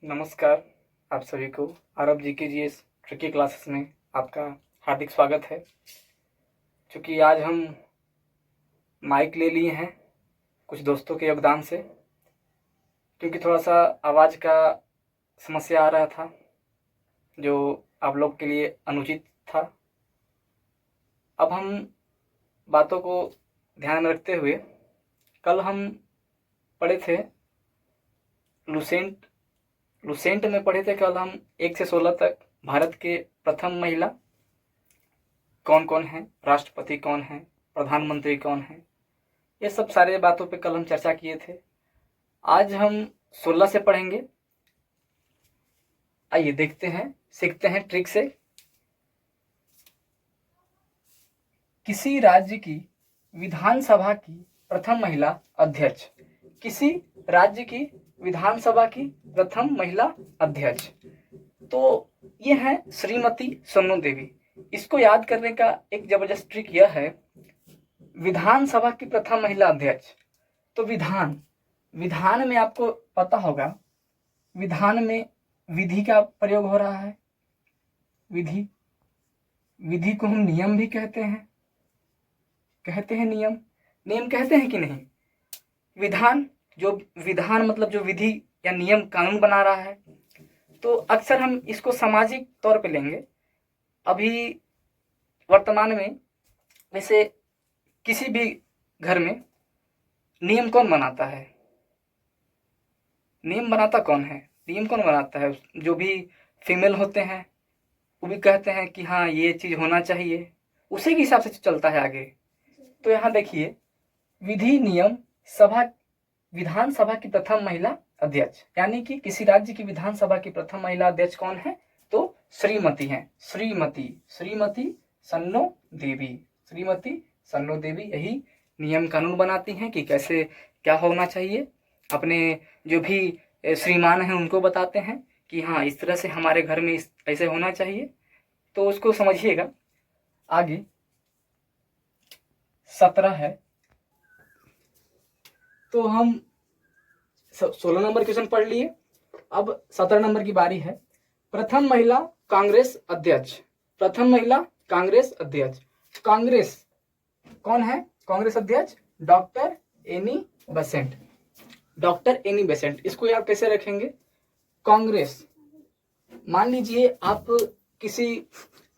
नमस्कार। आप सभी को आरब जी के जीएस ट्रिकी क्लासेस में आपका हार्दिक स्वागत है। चूँकि आज हम माइक ले लिए हैं कुछ दोस्तों के योगदान से, क्योंकि थोड़ा सा आवाज़ का समस्या आ रहा था जो आप लोग के लिए अनुचित था। अब हम बातों को ध्यान में रखते हुए, कल हम पढ़े थे लुसेंट में पढ़े थे कल हम 1 से 16 तक भारत के प्रथम महिला कौन कौन हैं, राष्ट्रपति कौन हैं, प्रधानमंत्री कौन हैं, ये सब सारे बातों पे कल हम चर्चा किए थे। आज हम 16 से पढ़ेंगे। आइए देखते हैं, सीखते हैं ट्रिक से। किसी राज्य की विधानसभा की प्रथम महिला अध्यक्ष। किसी राज्य की विधानसभा की प्रथम महिला अध्यक्ष, तो ये है श्रीमती सोनू देवी। इसको याद करने का एक जबरदस्त ट्रिक यह है, विधानसभा की प्रथम महिला अध्यक्ष, तो विधान में आपको पता होगा, विधान में विधि का प्रयोग हो रहा है। विधि को हम नियम भी कहते हैं नियम कहते हैं कि नहीं। विधान मतलब जो विधि या नियम कानून बना रहा है, तो अक्सर हम इसको सामाजिक तौर पे लेंगे। अभी वर्तमान में वैसे किसी भी घर में नियम कौन बनाता है? नियम बनाता कौन है? नियम कौन बनाता है? जो भी फीमेल होते हैं वो भी कहते हैं कि हाँ ये चीज़ होना चाहिए, उसी के हिसाब से चलता है आगे। तो यहाँ देखिए, विधि नियम सभा विधानसभा की प्रथम महिला अध्यक्ष, यानी कि किसी राज्य की विधानसभा की प्रथम महिला अध्यक्ष कौन है? तो श्रीमती हैं। श्रीमती सन्नो देवी यही नियम कानून बनाती हैं कि कैसे क्या होना चाहिए। अपने जो भी श्रीमान हैं उनको बताते हैं कि हाँ इस तरह से हमारे घर में ऐसे होना चाहिए। तो उसको समझिएगा। आगे 17 है, तो हम 16 नंबर क्वेश्चन पढ़ लिए। अब 17 नंबर की बारी है। प्रथम महिला कांग्रेस अध्यक्ष। कांग्रेस कौन है? कांग्रेस अध्यक्ष डॉक्टर एनी बेसेंट। इसको आप कैसे रखेंगे? कांग्रेस, मान लीजिए आप किसी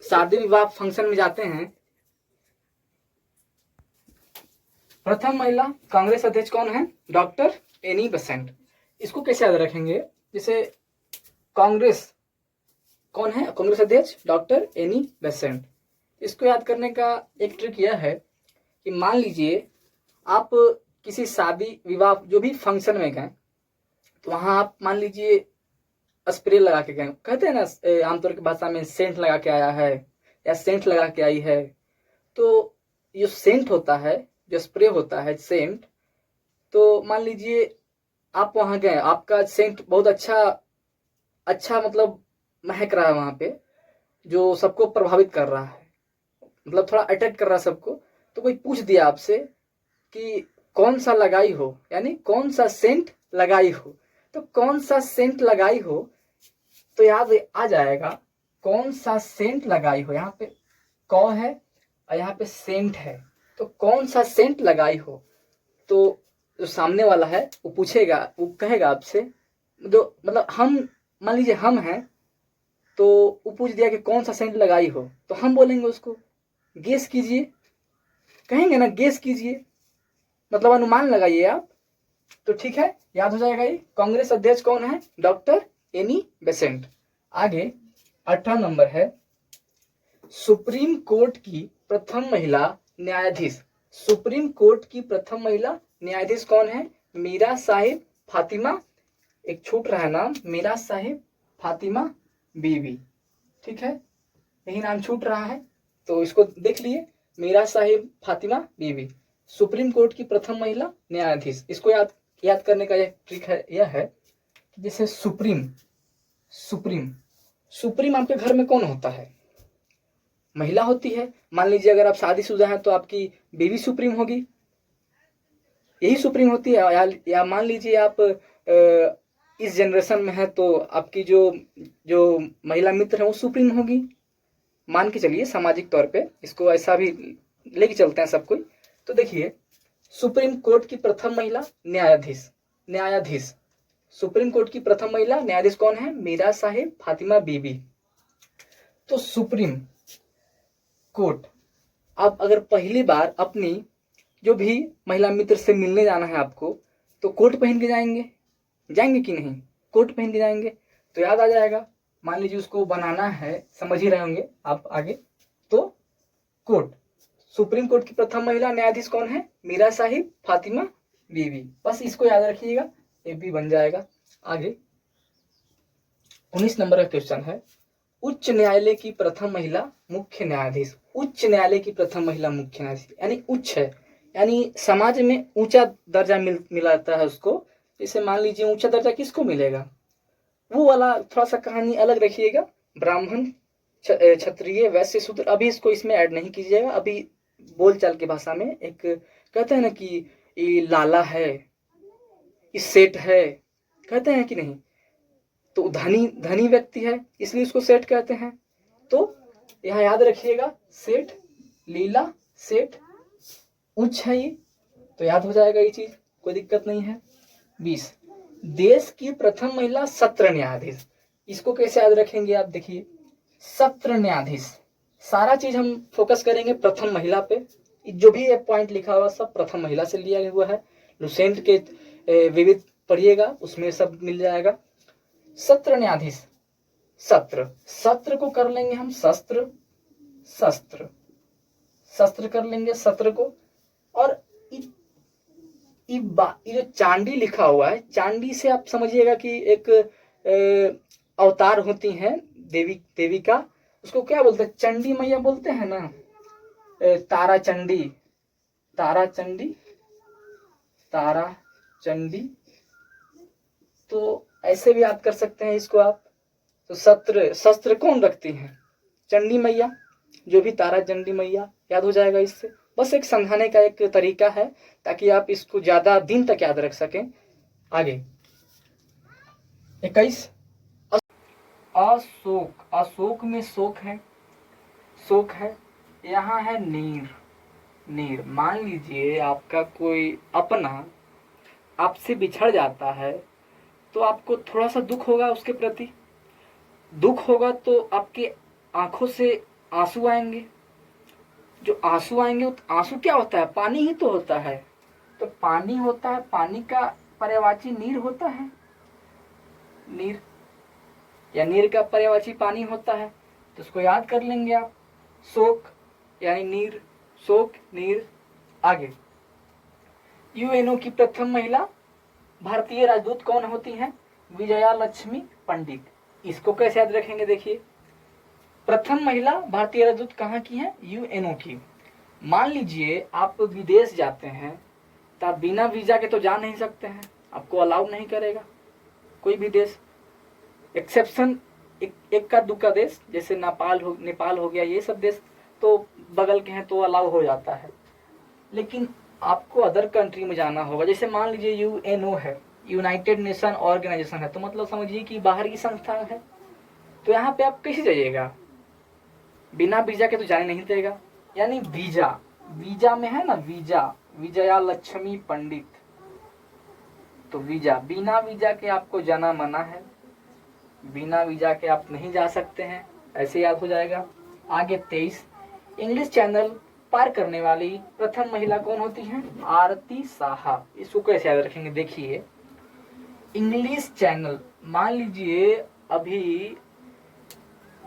शादी विवाह फंक्शन में जाते हैं, प्रथम महिला कांग्रेस अध्यक्ष कौन है? Doctor Annie Besant. इसको कैसे याद रखेंगे? जैसे कांग्रेस कौन है? कांग्रेस अध्यक्ष डॉक्टर एनी बेसेंट। इसको याद करने का एक ट्रिक यह है कि मान लीजिए आप किसी शादी विवाह जो भी फंक्शन में गए, तो वहां आप मान लीजिए स्प्रे लगा के गए, कहते हैं ना आमतौर की भाषा में सेंट लगा के आया है या सेंट लगा के आई है। तो ये सेंट होता है, जो स्प्रे होता है सेंट, तो मान लीजिए आप वहां गए, आपका सेंट बहुत अच्छा मतलब महक रहा है वहां पे, जो सबको प्रभावित कर रहा है, मतलब थोड़ा अट्रैक्ट कर रहा है सबको। तो कोई पूछ दिया आपसे कि कौन सा लगाई हो, यानी कौन सा सेंट लगाई हो, तो कौन सा सेंट लगाई हो तो याद आ जाएगा कौन सा सेंट लगाई हो। यहाँ पे कौ है और यहाँ पे सेंट है, तो कौन सा सेंट लगाई हो। तो जो सामने वाला है वो पूछेगा, वो कहेगा आपसे, जो मतलब हम मान लीजिए हम हैं, तो वो पूछ दिया कि कौन सा सेंट लगाई हो, तो हम बोलेंगे उसको गेस कीजिए, कहेंगे ना गेस कीजिए, मतलब अनुमान लगाइए आप। तो ठीक है, याद हो जाएगा। ये कांग्रेस अध्यक्ष कौन है? Doctor Annie Besant. आगे 18 नंबर है, सुप्रीम कोर्ट की प्रथम महिला न्यायाधीश। सुप्रीम कोर्ट की प्रथम महिला न्यायाधीश कौन है? मीरा साहिब फातिमा, एक छूट रहा है नाम, मीरा साहिब फातिमा बीवी। ठीक है, यही नाम छूट रहा है, तो इसको देख लिए, मीरा साहिब फातिमा बीवी, सुप्रीम कोर्ट की प्रथम महिला न्यायाधीश। इसको याद करने का यह ट्रिक है, यह है कि जैसे सुप्रीम आपके घर में कौन होता है? महिला होती है। मान लीजिए अगर आप शादीशुदा हैं तो आपकी बीवी सुप्रीम होगी, यही सुप्रीम होती है। या मान लीजिए आप इस जनरेशन में है तो आपकी जो जो महिला मित्र है वो सुप्रीम होगी, मान के चलिए सामाजिक तौर पे इसको ऐसा भी लेके चलते हैं सब कोई। तो देखिए सुप्रीम कोर्ट की प्रथम महिला न्यायाधीश, न्यायाधीश सुप्रीम कोर्ट की प्रथम महिला न्यायाधीश कौन है? मीरा साहिब फातिमा बीबी। तो सुप्रीम कोर्ट, आप अगर पहली बार अपनी जो भी महिला मित्र से मिलने जाना है आपको, तो कोट पहन के जाएंगे, जाएंगे कि नहीं? कोट पहन के जाएंगे तो याद आ जाएगा। मान लीजिए उसको बनाना है, समझ ही रहे होंगे आप आगे। तो कोर्ट, सुप्रीम कोर्ट की प्रथम महिला न्यायाधीश कौन है? मीरा साहिब फातिमा बीबी। बस इसको याद रखिएगा, ये भी बन जाएगा। आगे 19 नंबर का क्वेश्चन है, उच्च न्यायालय की प्रथम महिला मुख्य न्यायाधीश। उच्च न्यायालय की प्रथम महिला मुख्य न्यायाधीश यानी उच्च है, यानी समाज में ऊंचा दर्जा मिलाता है उसको। जैसे मान लीजिए ऊंचा दर्जा किसको मिलेगा, वो वाला थोड़ा सा कहानी अलग रखिएगा। ब्राह्मण, क्षत्रिय, वैश्य, शूद्र, अभी इसको इसमें ऐड नहीं कीजिएगा। अभी बोलचाल की भाषा में एक कहते हैं ना कि ये लाला है, ये सेठ है, कहते हैं कि नहीं? तो धनी धनी व्यक्ति है इसलिए उसको सेठ कहते हैं। तो यहाँ याद रखिएगा, सेठ, लीला, सेठ, उच्च है ये, तो याद हो जाएगा ये चीज, कोई दिक्कत नहीं है। 20 देश की प्रथम महिला सत्र न्यायाधीश। इसको कैसे याद रखेंगे आप? देखिए सत्र न्यायाधीश, सारा चीज हम फोकस करेंगे प्रथम महिला पे। जो भी पॉइंट लिखा हुआ सब प्रथम महिला से लिया हुआ है। लुसेंट के विविध पढ़िएगा, उसमें सब मिल जाएगा। सत्र न्यायाधीश, सत्र, सत्र को कर लेंगे हम शस्त्र, शस्त्र, शस्त्र कर लेंगे सत्र को। और ये जो चांडी लिखा हुआ है, चांडी से आप समझिएगा कि एक अवतार होती हैं देवी का, उसको क्या बोलते हैं? चंडी मैया बोलते हैं ना, तारा चंडी, तारा चंडी, तारा चंडी। तो ऐसे भी याद कर सकते हैं इसको आप। तो सत्र, शस्त्र कौन रखती हैं? चंडी मैया, जो भी तारा चंडी मैया, याद हो जाएगा इससे। बस एक समझाने का एक तरीका है ताकि आप इसको ज्यादा दिन तक याद रख सकें। आगे 21 अशोक, अशोक में शोक है, शोक है। यहाँ है नीर, नीर। मान लीजिए आपका कोई अपना आपसे बिछड़ जाता है तो आपको थोड़ा सा दुख होगा उसके प्रति, दुख होगा तो आपके आंखों से आंसू आएंगे। जो आंसू आएंगे, तो आंसू क्या होता है? पानी ही तो होता है। तो पानी होता है, पानी का पर्यायवाची नीर होता है, नीर, या नीर का पर्यायवाची पानी होता है। तो उसको याद कर लेंगे आप, शोक यानी नीर, शोक, नीर। आगे यूएनओ की प्रथम महिला भारतीय राजदूत कौन होती हैं? विजया लक्ष्मी पंडित। इसको कैसे याद रखेंगे? देखिए प्रथम महिला भारतीय राजदूत कहाँ की है? यूएनओ की। मान लीजिए आप विदेश जाते हैं तो आप बिना वीजा के तो जा नहीं सकते हैं, आपको अलाउ नहीं करेगा कोई भी देश, एक्सेप्शन एक का दुक्का देश, जैसे नेपाल हो गया, ये सब देश तो बगल के हैं तो अलाउ हो जाता है। लेकिन आपको अदर कंट्री में जाना होगा, जैसे मान लीजिए यूएनओ है, यूनाइटेड नेशन ऑर्गेनाइजेशन है, तो मतलब समझिए कि बाहर की संस्था है। तो यहाँ पे आप कैसे जाइएगा? बिना वीजा के तो जाने नहीं देगा। यानी वीजा, वीजा में है ना वीजा, विजया लक्ष्मी पंडित। तो वीजा, बिना वीजा के आपको जाना मना है, बिना वीजा के आप नहीं जा सकते हैं, ऐसे याद हो जाएगा। आगे 23 इंग्लिश चैनल पार करने वाली प्रथम महिला कौन होती है? आरती साहा। इसको कैसे याद रखेंगे? देखिए इंग्लिश चैनल, मान लीजिए अभी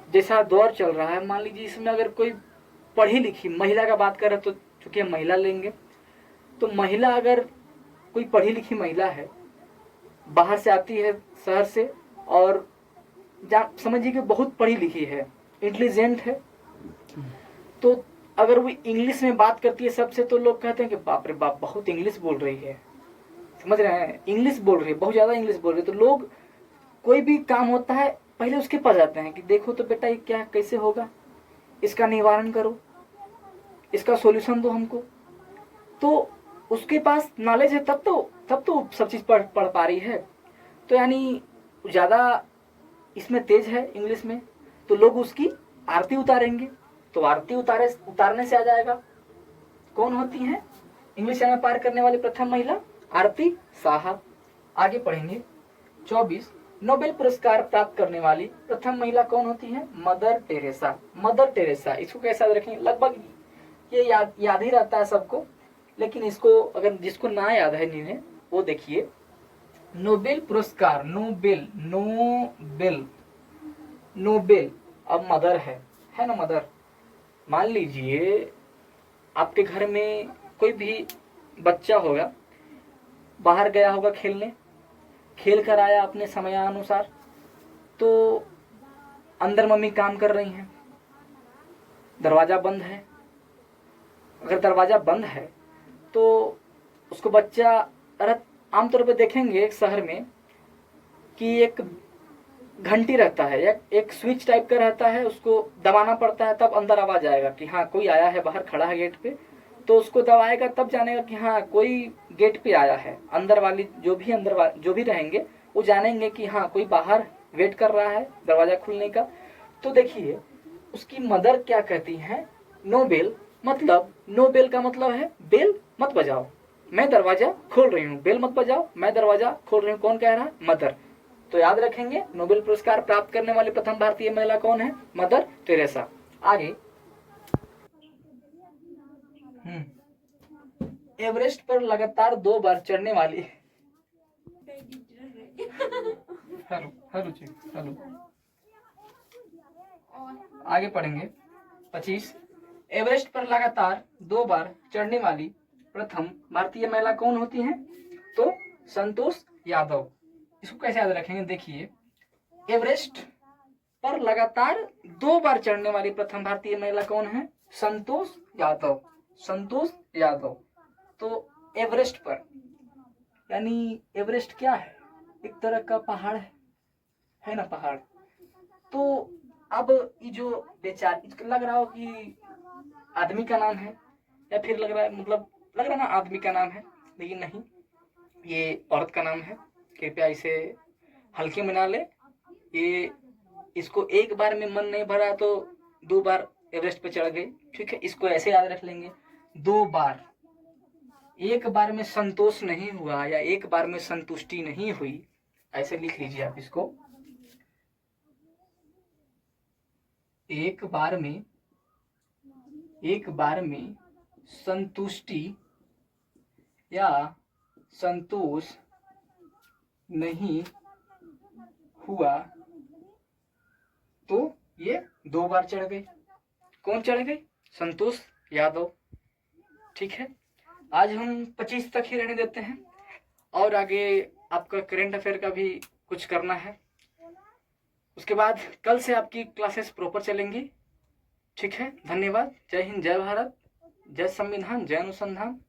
जैसा दौर चल रहा है, मान लीजिए इसमें अगर कोई पढ़ी लिखी महिला का बात करें तो चूंकि हम महिला लेंगे, तो महिला अगर कोई पढ़ी लिखी महिला है, बाहर से आती है शहर से, और समझिए कि बहुत पढ़ी लिखी है, इंटेलिजेंट है, तो अगर वो इंग्लिश में बात करती है सबसे, तो लोग कहते हैं कि बाप रे बाप बहुत इंग्लिश बोल रही है, समझ रहे हैं? इंग्लिश बोल रही है, बहुत ज्यादा इंग्लिश बोल रही है। तो लोग कोई भी काम होता है पहले उसके पास जाते हैं कि देखो तो बेटा ये क्या, कैसे होगा, इसका निवारण करो, इसका सॉल्यूशन दो हमको। तो उसके पास नॉलेज है तब तो सब चीज पढ़ पा रही है। तो यानी ज़्यादा इसमें तेज है इंग्लिश में, तो लोग उसकी आरती उतारेंगे, तो आरती उतारने से आ जाएगा। कौन होती हैं इंग्लिश चैनल पार करने वाली प्रथम महिला? आरती साहा। आगे पढ़ेंगे 24, नोबेल पुरस्कार प्राप्त करने वाली प्रथम महिला कौन होती है? Mother Teresa. मदर टेरेसा, इसको कैसे याद रखेंगे? लगभग ये याद ही रहता है सबको, लेकिन इसको अगर जिसको ना याद है नहीं वो देखिए, नोबेल पुरस्कार, नोबेल नोबेल नोबेल, अब मदर है ना मदर। मान लीजिए आपके घर में कोई भी बच्चा होगा, बाहर गया होगा खेलने, खेल कर आया अपने समयानुसार, तो अंदर मम्मी काम कर रही हैं, दरवाज़ा बंद है। अगर दरवाज़ा बंद है तो उसको बच्चा, आमतौर पर देखेंगे एक शहर में कि एक घंटी रहता है, एक स्विच टाइप का रहता है, उसको दबाना पड़ता है, तब अंदर आवाज़ आएगा कि हाँ कोई आया है, बाहर खड़ा है गेट पे, तो उसको दबाएगा तब जानेगा कि हाँ कोई गेट पे आया है। अंदर वाली जो भी रहेंगे वो जानेंगे कि हाँ कोई बाहर वेट कर रहा है दरवाज़ा खुलने का। तो देखिए उसकी मदर क्या कहती हैं? नोबेल, मतलब नोबेल का मतलब है बेल मत बजाओ, मैं दरवाजा खोल रही हूँ, बेल मत बजाओ, मैं दरवाजा खोल रही हूँ। कौन कह रहा है? मदर। तो याद रखेंगे नोबेल पुरस्कार प्राप्त करने वाली प्रथम भारतीय महिला कौन है? Mother Teresa. आगे, एवरेस्ट पर लगातार 2 बार चढ़ने वाली हेलो आगे पढ़ेंगे 25, एवरेस्ट पर लगातार 2 बार चढ़ने वाली प्रथम भारतीय महिला कौन होती है? तो संतोष यादव। इसको कैसे याद रखेंगे? देखिए, एवरेस्ट पर लगातार 2 बार चढ़ने वाली प्रथम भारतीय महिला कौन है? संतोष यादव। संतोष यादव। तो एवरेस्ट पर, यानी एवरेस्ट क्या है? एक तरह का पहाड़ है ना, पहाड़। तो अब ये जो बेचार, लग रहा हो कि आदमी का नाम है, या फिर लग रहा है ना आदमी का नाम है, लेकिन नहीं, ये औरत का नाम है। कृपया इसे हल्के में ना ले। ये इसको एक बार में मन नहीं भरा तो 2 बार एवरेस्ट पे चढ़ गई, ठीक है। इसको ऐसे याद रख लेंगे, 2 बार, एक बार में संतोष नहीं हुआ या एक बार में संतुष्टि नहीं हुई, ऐसे लिख लीजिए आप इसको। एक बार में संतुष्टि या संतोष नहीं हुआ तो ये 2 बार चढ़ गई। कौन चढ़ गई? संतोष यादव। ठीक है, आज हम 25 तक ही रहने देते हैं, और आगे आपका करेंट अफेयर का भी कुछ करना है। उसके बाद कल से आपकी क्लासेस प्रॉपर चलेंगी। ठीक है, धन्यवाद। जय हिंद, जय भारत, जय संविधान, जय अनुसंधान।